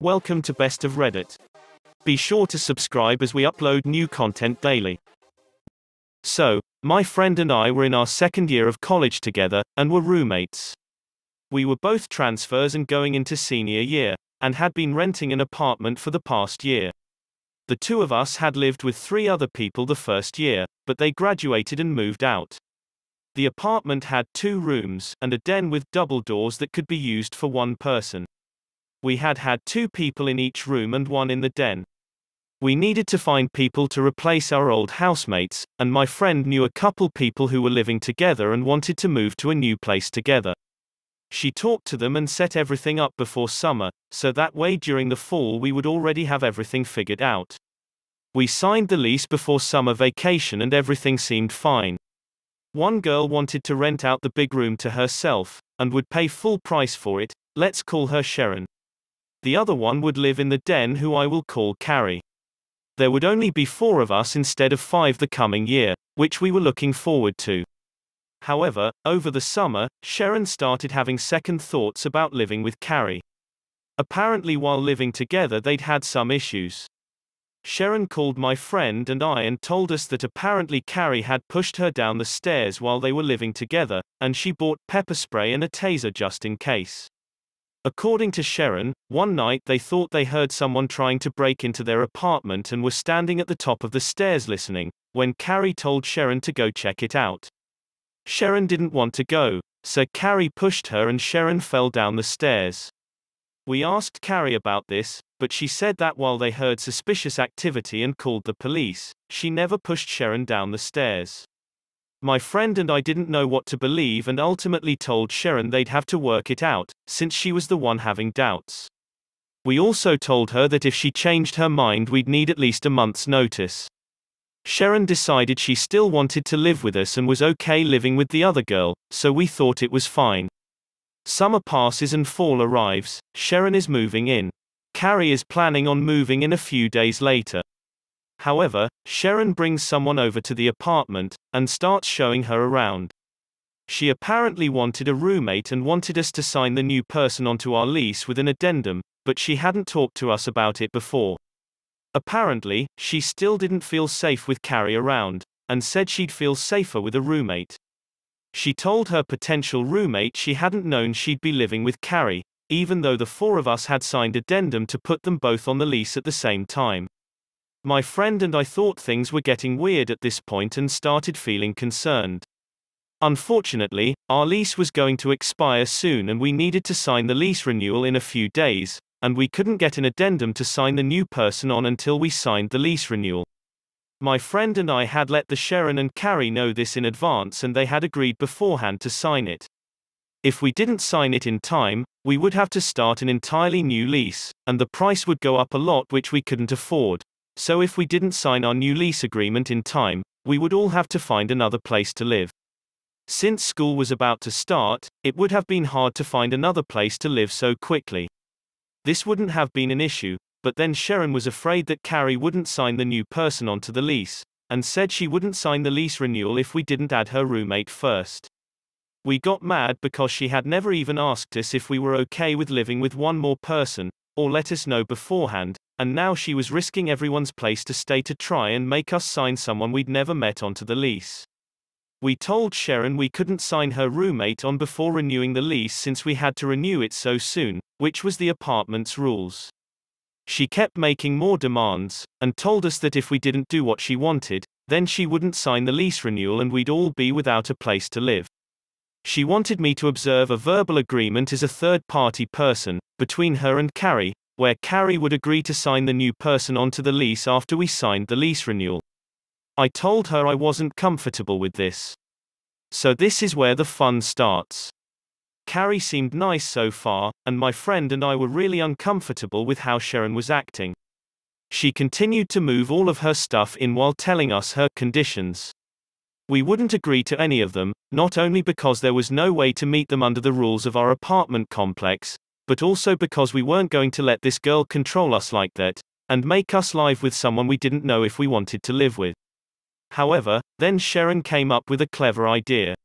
Welcome to Best of Reddit. Be sure to subscribe as we upload new content daily. So, my friend and I were in our second year of college together, and were roommates. We were both transfers and going into senior year, and had been renting an apartment for the past year. The two of us had lived with 3 other people the first year, but they graduated and moved out. The apartment had 2 rooms, and a den with double doors that could be used for one person. We had 2 people in each room and 1 in the den. We needed to find people to replace our old housemates, and my friend knew a couple people who were living together and wanted to move to a new place together. She talked to them and set everything up before summer, so that way during the fall we would already have everything figured out. We signed the lease before summer vacation and everything seemed fine. One girl wanted to rent out the big room to herself, and would pay full price for it. Let's call her Sharon. The other one would live in the den, who I will call Carrie. There would only be 4 of us instead of 5 the coming year, which we were looking forward to. However, over the summer, Sharon started having second thoughts about living with Carrie. Apparently while living together they'd had some issues. Sharon called my friend and I and told us that apparently Carrie had pushed her down the stairs while they were living together, and she bought pepper spray and a taser just in case. According to Sharon, one night they thought they heard someone trying to break into their apartment and were standing at the top of the stairs listening, when Carrie told Sharon to go check it out. Sharon didn't want to go, so Carrie pushed her and Sharon fell down the stairs. We asked Carrie about this, but she said that while they heard suspicious activity and called the police, she never pushed Sharon down the stairs. My friend and I didn't know what to believe and ultimately told Sharon they'd have to work it out, since she was the one having doubts. We also told her that if she changed her mind we'd need at least a month's notice. Sharon decided she still wanted to live with us and was okay living with the other girl, so we thought it was fine. Summer passes and fall arrives. Sharon is moving in. Carrie is planning on moving in a few days later. However, Sharon brings someone over to the apartment, and starts showing her around. She apparently wanted a roommate and wanted us to sign the new person onto our lease with an addendum, but she hadn't talked to us about it before. Apparently, she still didn't feel safe with Carrie around, and said she'd feel safer with a roommate. She told her potential roommate she hadn't known she'd be living with Carrie, even though the 4 of us had signed addendum to put them both on the lease at the same time. My friend and I thought things were getting weird at this point and started feeling concerned. Unfortunately, our lease was going to expire soon and we needed to sign the lease renewal in a few days, and we couldn't get an addendum to sign the new person on until we signed the lease renewal. My friend and I had let the Sharon and Carrie know this in advance and they had agreed beforehand to sign it. If we didn't sign it in time, we would have to start an entirely new lease, and the price would go up a lot which we couldn't afford. So if we didn't sign our new lease agreement in time, we would all have to find another place to live. Since school was about to start, it would have been hard to find another place to live so quickly. This wouldn't have been an issue, but then Sharon was afraid that Carrie wouldn't sign the new person onto the lease, and said she wouldn't sign the lease renewal if we didn't add her roommate first. We got mad because she had never even asked us if we were okay with living with one more person, or let us know beforehand, and now she was risking everyone's place to stay to try and make us sign someone we'd never met onto the lease. We told Sharon we couldn't sign her roommate on before renewing the lease since we had to renew it so soon, which was the apartment's rules. She kept making more demands, and told us that if we didn't do what she wanted, then she wouldn't sign the lease renewal and we'd all be without a place to live. She wanted me to observe a verbal agreement as a third-party person, between her and Carrie, where Carrie would agree to sign the new person onto the lease after we signed the lease renewal. I told her I wasn't comfortable with this. So this is where the fun starts. Carrie seemed nice so far, and my friend and I were really uncomfortable with how Sharon was acting. She continued to move all of her stuff in while telling us her conditions. We wouldn't agree to any of them, not only because there was no way to meet them under the rules of our apartment complex, but also because we weren't going to let this girl control us like that, and make us live with someone we didn't know if we wanted to live with. However, then Sharon came up with a clever idea.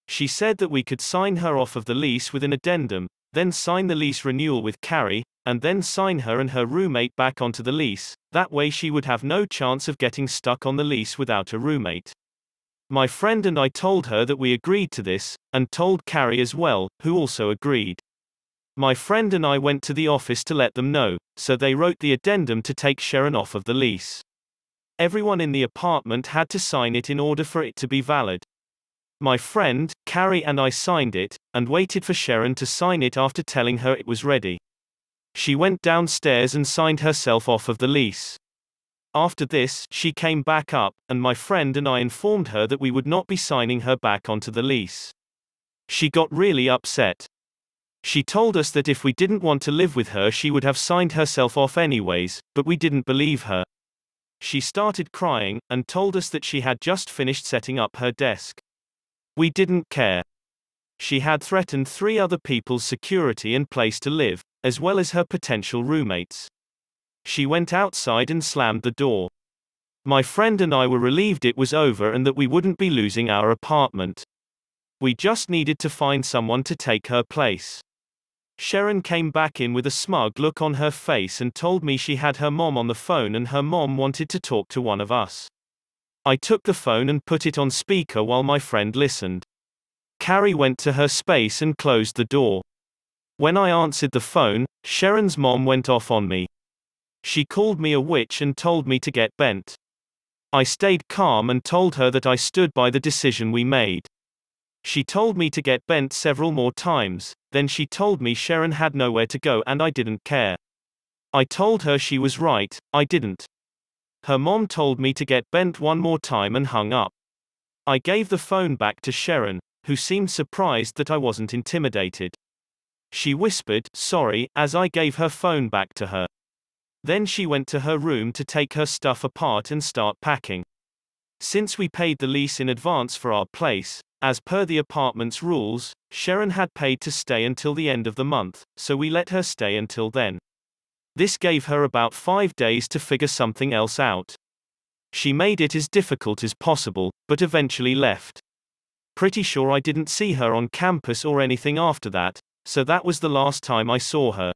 She said that we could sign her off of the lease with an addendum, then sign the lease renewal with Carrie, and then sign her and her roommate back onto the lease. That way she would have no chance of getting stuck on the lease without a roommate. My friend and I told her that we agreed to this, and told Carrie as well, who also agreed. My friend and I went to the office to let them know, so they wrote the addendum to take Sharon off of the lease. Everyone in the apartment had to sign it in order for it to be valid. My friend, Carrie, and I signed it, and waited for Sharon to sign it after telling her it was ready. She went downstairs and signed herself off of the lease. After this, she came back up, and my friend and I informed her that we would not be signing her back onto the lease. She got really upset. She told us that if we didn't want to live with her, she would have signed herself off anyways, but we didn't believe her. She started crying, and told us that she had just finished setting up her desk. We didn't care. She had threatened 3 other people's security and place to live, as well as her potential roommates. She went outside and slammed the door. My friend and I were relieved it was over and that we wouldn't be losing our apartment. We just needed to find someone to take her place. Sharon came back in with a smug look on her face and told me she had her mom on the phone and her mom wanted to talk to one of us. I took the phone and put it on speaker while my friend listened. Carrie went to her space and closed the door. When I answered the phone, Sharon's mom went off on me. She called me a witch and told me to get bent. I stayed calm and told her that I stood by the decision we made. She told me to get bent several more times, then she told me Sharon had nowhere to go and I didn't care. I told her she was right, I didn't. Her mom told me to get bent one more time and hung up. I gave the phone back to Sharon, who seemed surprised that I wasn't intimidated. She whispered, "Sorry," as I gave her phone back to her. Then she went to her room to take her stuff apart and start packing. Since we paid the lease in advance for our place, as per the apartment's rules, Sharon had paid to stay until the end of the month, so we let her stay until then. This gave her about 5 days to figure something else out. She made it as difficult as possible, but eventually left. Pretty sure I didn't see her on campus or anything after that, so that was the last time I saw her.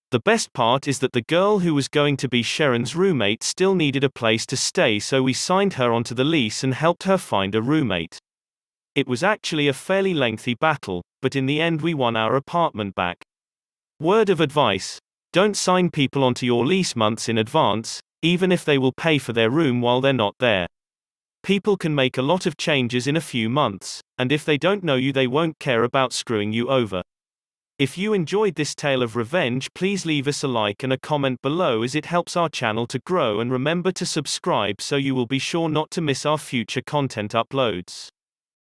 The best part is that the girl who was going to be Sharon's roommate still needed a place to stay, so we signed her onto the lease and helped her find a roommate. It was actually a fairly lengthy battle, but in the end we won our apartment back. Word of advice: don't sign people onto your lease months in advance, even if they will pay for their room while they're not there. People can make a lot of changes in a few months, and if they don't know you, they won't care about screwing you over. If you enjoyed this tale of revenge, please leave us a like and a comment below, as it helps our channel to grow, and remember to subscribe so you will be sure not to miss our future content uploads.